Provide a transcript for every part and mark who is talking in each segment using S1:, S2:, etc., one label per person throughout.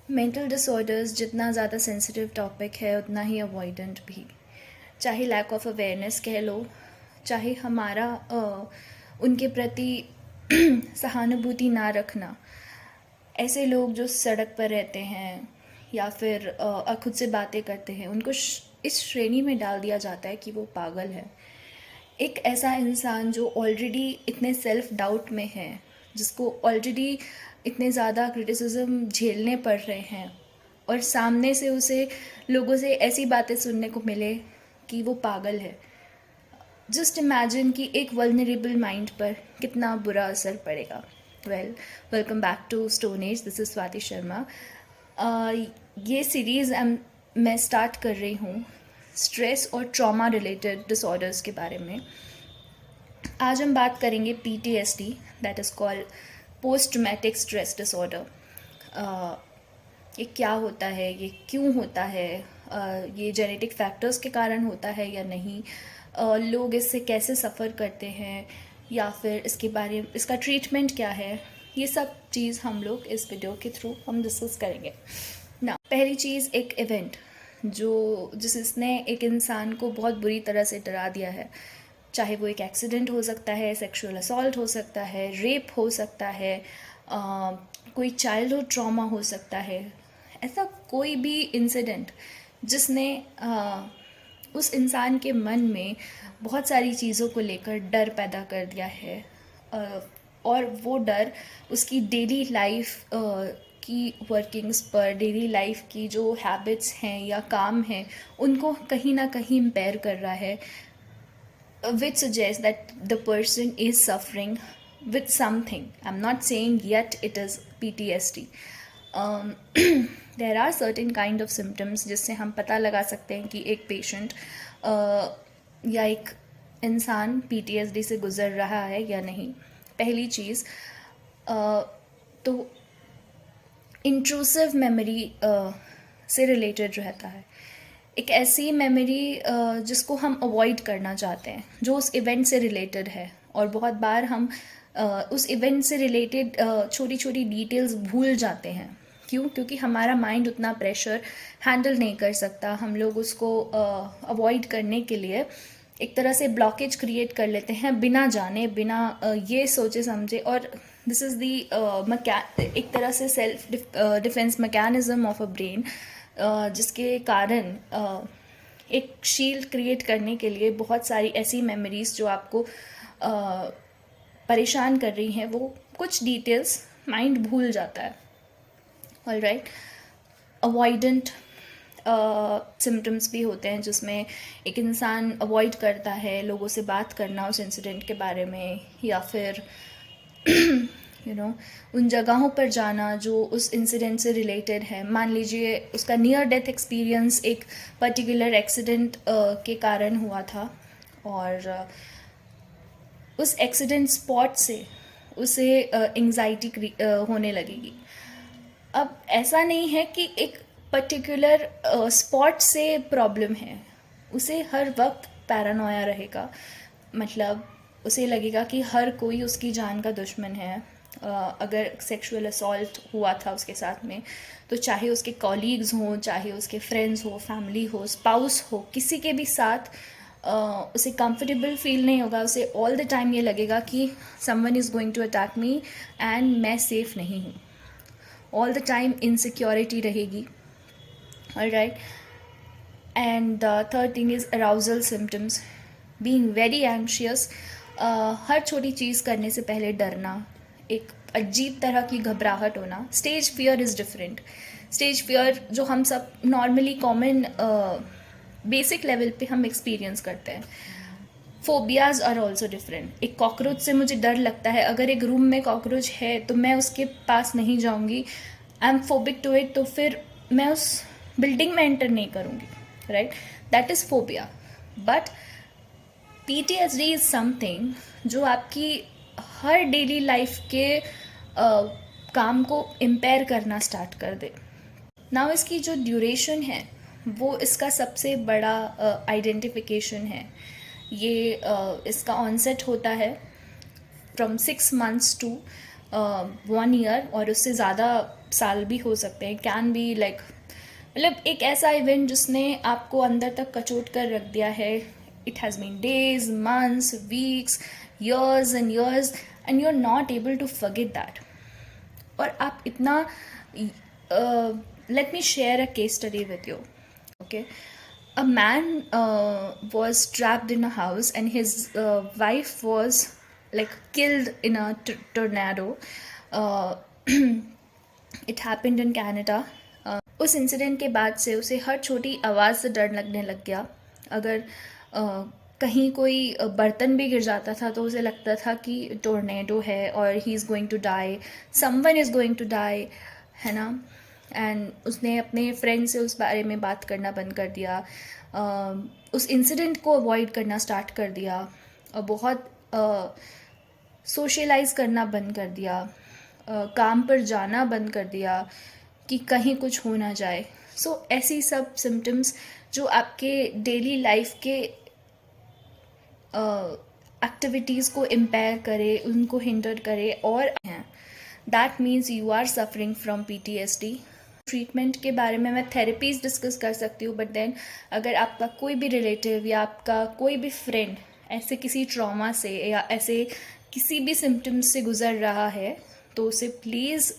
S1: Mental disorders जितना ज़्यादा sensitive topic है उतना ही अवॉइडेंट भी। चाहे लैक ऑफ अवेयरनेस कह लो, चाहे हमारा उनके प्रति सहानुभूति ना रखना। ऐसे लोग जो सड़क पर रहते हैं या फिर खुद से बातें करते हैं, उनको इस श्रेणी में डाल दिया जाता है कि वो पागल है। एक ऐसा इंसान जो ऑलरेडी इतने सेल्फ डाउट में है, जिसको ऑलरेडी इतने ज़्यादा क्रिटिसिज्म झेलने पड़ रहे हैं, और सामने से उसे लोगों से ऐसी बातें सुनने को मिले कि वो पागल है। जस्ट इमेजिन कि एक वल्नरेबल माइंड पर कितना बुरा असर पड़ेगा। Welcome back to stone age, this is Swati Sharma. ये सीरीज़ मैं स्टार्ट कर रही हूँ स्ट्रेस और ट्रॉमा रिलेटेड डिसऑर्डर्स के बारे में। आज हम बात करेंगे PTSD, that is called post traumatic stress disorder. ये क्या होता है, ये क्यों होता है, ये जेनेटिक फैक्टर्स के कारण होता है या नहीं, लोग इससे कैसे सफ़र करते हैं, या फिर इसके बारे में इसका ट्रीटमेंट क्या है, ये सब चीज़ हम लोग इस वीडियो के थ्रू हम डिस्कस करेंगे ना। पहली चीज़, एक इवेंट जिसने एक इंसान को बहुत बुरी तरह से डरा दिया है। चाहे वो एक एक्सीडेंट हो सकता है, सेक्सुअल असॉल्ट हो सकता है, रेप हो सकता है, कोई चाइल्डहुड ट्रॉमा हो सकता है। ऐसा कोई भी इंसिडेंट जिसने उस इंसान के मन में बहुत सारी चीज़ों को लेकर डर पैदा कर दिया है, और वो डर उसकी डेली लाइफ की वर्किंग्स पर, डेली लाइफ की जो हैबिट्स हैं या काम हैं, उनको कहीं ना कहीं इम्पेयर कर रहा है, which suggests that the person is suffering with something. I'm not saying yet it is PTSD. There are certain kind of symptoms जिससे हम पता लगा सकते हैं कि एक पेशेंट या एक इंसान PTSD से गुज़र रहा है या नहीं। पहली चीज़ तो इंट्रूसिव मेमोरी से रिलेटेड रहता है। एक ऐसी मेमोरी जिसको हम अवॉइड करना चाहते हैं, जो उस इवेंट से रिलेटेड है, और बहुत बार हम उस इवेंट से रिलेटेड छोटी छोटी डिटेल्स भूल जाते हैं। क्यों? क्योंकि हमारा माइंड उतना प्रेशर हैंडल नहीं कर सकता। हम लोग उसको अवॉइड करने के लिए एक तरह से ब्लॉकेज क्रिएट कर लेते हैं, बिना जाने, बिना ये सोचे समझे। और दिस इज़ दी एक तरह से self defence mechanism of a brain, जिसके कारण एक शील्ड क्रिएट करने के लिए बहुत सारी ऐसी मेमोरीज जो आपको परेशान कर रही हैं, वो कुछ डिटेल्स माइंड भूल जाता है। ऑलराइट, अवॉइडेंट सिम्टम्स भी होते हैं जिसमें एक इंसान अवॉइड करता है लोगों से बात करना उस इंसिडेंट के बारे में, या फिर उन जगहों पर जाना जो उस इंसिडेंट से रिलेटेड है। मान लीजिए उसका नियर डेथ एक्सपीरियंस एक पर्टिकुलर एक्सीडेंट के कारण हुआ था, और उस एक्सीडेंट स्पॉट से उसे एंग्जाइटी होने लगेगी। अब ऐसा नहीं है कि एक पर्टिकुलर स्पॉट से प्रॉब्लम है, उसे हर वक्त पैरानोया रहेगा। मतलब उसे लगेगा कि हर कोई उसकी जान का दुश्मन है। अगर सेक्सुअल असॉल्ट हुआ था उसके साथ में, तो चाहे उसके कॉलीग्स हों, चाहे उसके फ्रेंड्स हो, फैमिली हो, स्पाउस हो, किसी के भी साथ उसे कंफर्टेबल फील नहीं होगा। उसे ऑल द टाइम ये लगेगा कि someone is going to attack me and मैं सेफ नहीं हूँ। ऑल द टाइम इनसिक्योरिटी रहेगी। Alright, and third thing is arousal symptoms, being very anxious. हर छोटी चीज़ करने से पहले डरना, एक अजीब तरह की घबराहट होना। Stage fear is different. Stage fear जो हम सब नॉर्मली कॉमन बेसिक लेवल पे हम एक्सपीरियंस करते हैं। Phobias are also different. एक कॉकरोच से मुझे डर लगता है, अगर एक रूम में कॉकरोच है तो मैं उसके पास नहीं जाऊंगी, I am phobic to it, तो फिर मैं उस बिल्डिंग में एंटर नहीं करूंगी। Right, that is phobia. But PTSD is something जो आपकी हर डेली लाइफ के काम को इम्पेयर करना स्टार्ट कर दे। नाउ इसकी जो ड्यूरेशन है वो इसका सबसे बड़ा आइडेंटिफिकेशन है। ये इसका ऑनसेट होता है फ्रॉम 6 months to 1 ईयर और उससे ज़्यादा साल भी हो सकते हैं, कैन बी लाइक, मतलब एक ऐसा इवेंट जिसने आपको अंदर तक कचोट कर रख दिया है. It has been days, months, weeks, years and you're not able to forget that. और आप इतना, let me share a case study with you. Okay, a man was trapped in a house and his wife was like killed in a tornado. uh, it happened in Canada. उस incident के बाद से उसे हर छोटी आवाज़ से डर लगने लग गया. अगर कहीं कोई बर्तन भी गिर जाता था तो उसे लगता था कि टोर्नेडो है और he is going to die, someone is going to die, है ना. एंड उसने अपने फ्रेंड से उस बारे में बात करना बंद कर दिया. उस इंसिडेंट को अवॉइड करना स्टार्ट कर दिया और बहुत सोशलाइज करना बंद कर दिया. काम पर जाना बंद कर दिया कि कहीं कुछ हो ना जाए. सो ऐसी सब सिम्टम्स जो आपके डेली लाइफ के एक्टिविटीज़ को इम्पेयर करे, उनको हिंडर करे और हैं, that means you are suffering from PTSD. Treatment के बारे में मैं थेरेपीज डिस्कस कर सकती हूँ, बट देन अगर आपका कोई भी रिलेटिव या आपका कोई भी फ्रेंड ऐसे किसी ट्रॉमा से या ऐसे किसी भी सिम्टम्स से गुजर रहा है तो उसे प्लीज़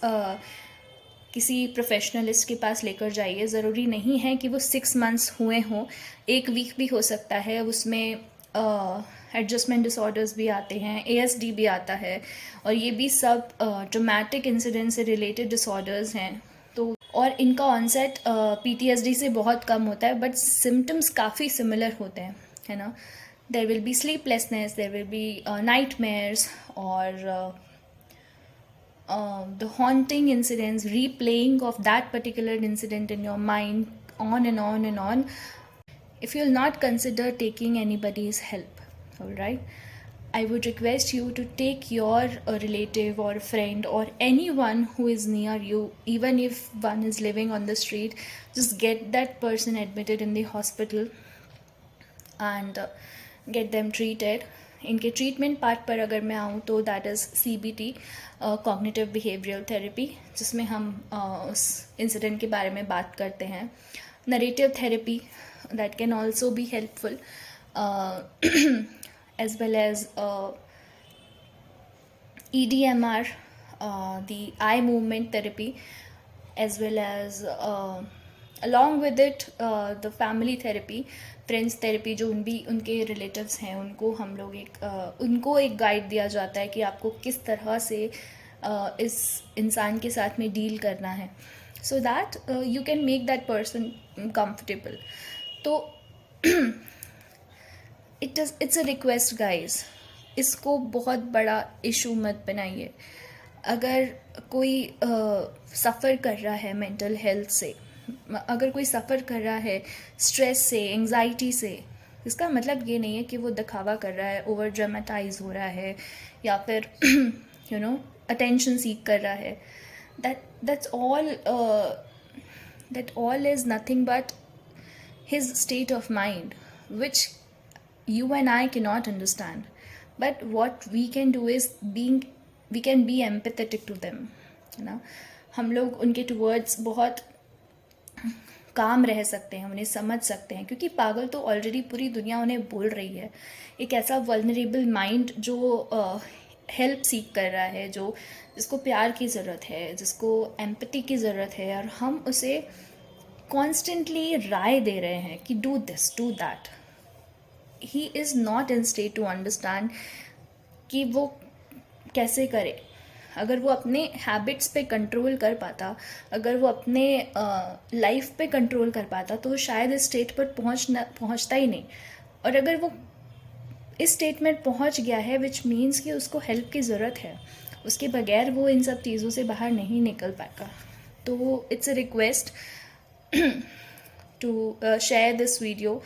S1: किसी प्रोफेशनलिस्ट के पास लेकर जाइए. ज़रूरी नहीं है कि वो 6 मंथ्स हुए हों, 1 वीक भी हो सकता है. उसमें एडजस्टमेंट डिसऑर्डर्स भी आते हैं, ASD भी आता है और ये भी सब ट्रॉमेटिक इंसिडेंट से रिलेटेड डिसऑर्डर्स हैं. तो और इनका ऑनसेट PTSD से बहुत कम होता है, बट सिम्टम्स काफ़ी सिमिलर होते हैं, है ना. There will be sleeplessness, there will be nightmares और the haunting incidents, replaying of that particular incident in your mind, on and on and on. If you'll not consider taking anybody's help, all right, I would request you to take your relative or friend or anyone who is near you, even if one is living on the street, just get that person admitted in the hospital and get them treated. इनके treatment part पर अगर मैं आऊँ तो that is CBT, cognitive behavioural therapy, जिसमें हम उस incident के बारे में बात करते हैं. Narrative therapy, that can also be helpful, as well as EDMR, the eye movement therapy, as well as along with it the family therapy, friends therapy. जो उनके रिलेटिव्स हैं उनको हम लोग उनको एक गाइड दिया जाता है कि आपको किस तरह से इस इंसान के साथ में डील करना है, so that you can make that person comfortable. तो इट्स अ रिक्वेस्ट गाइज, इसको बहुत बड़ा इशू मत बनाइए. अगर कोई सफ़र कर रहा है मेंटल हेल्थ से, अगर कोई सफ़र कर रहा है स्ट्रेस से, एंग्जाइटी से, इसका मतलब ये नहीं है कि वो दिखावा कर रहा है, ओवर ड्रामेटाइज हो रहा है या फिर यू नो अटेंशन सीक कर रहा है. That all is nothing but his state of mind which you and I cannot understand. But what we can do is we can be empathetic to them, है ना. हम लोग उनके towards बहुत काम रह सकते हैं, उन्हें समझ सकते हैं, क्योंकि पागल तो ऑलरेडी पूरी दुनिया उन्हें बोल रही है. एक ऐसा वल्नरेबल माइंड जो हेल्प सीख कर रहा है, जिसको प्यार की ज़रूरत है, जिसको एम्पैथी की ज़रूरत है, और हम उसे कॉन्स्टेंटली राय दे रहे हैं कि do this, do that. He is not in state to understand कि वो कैसे करे. अगर वो अपने हैबिट्स पे कंट्रोल कर पाता, अगर वो अपने लाइफ पे कंट्रोल कर पाता, तो शायद इस स्टेट पर पहुंचता ही नहीं. और अगर वो इस स्टेट में पहुंच गया है, विच मीन्स कि उसको हेल्प की ज़रूरत है, उसके बगैर वो इन सब चीज़ों से बाहर नहीं निकल पाएगा. तो it's a request to share this video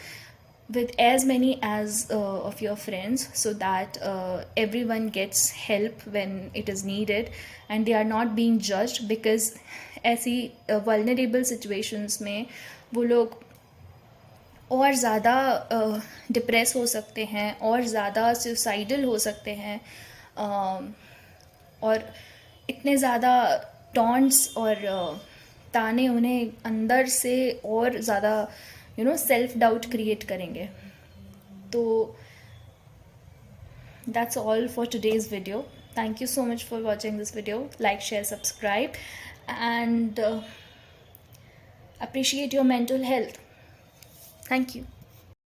S1: with as many as of your friends, so that everyone gets help when it is needed and they are not being judged, because ऐसी vulnerable situations में वो लोग और ज़्यादा depress हो सकते हैं और ज़्यादा सुसाइडल हो सकते हैं. और इतने ज़्यादा टॉन्ट्स और ताने उन्हें अंदर से और ज़्यादा सेल्फ डाउट क्रिएट करेंगे. तो that's all for today's video. Thank you so much for watching this video. Like, share, subscribe, and appreciate your mental health. Thank you.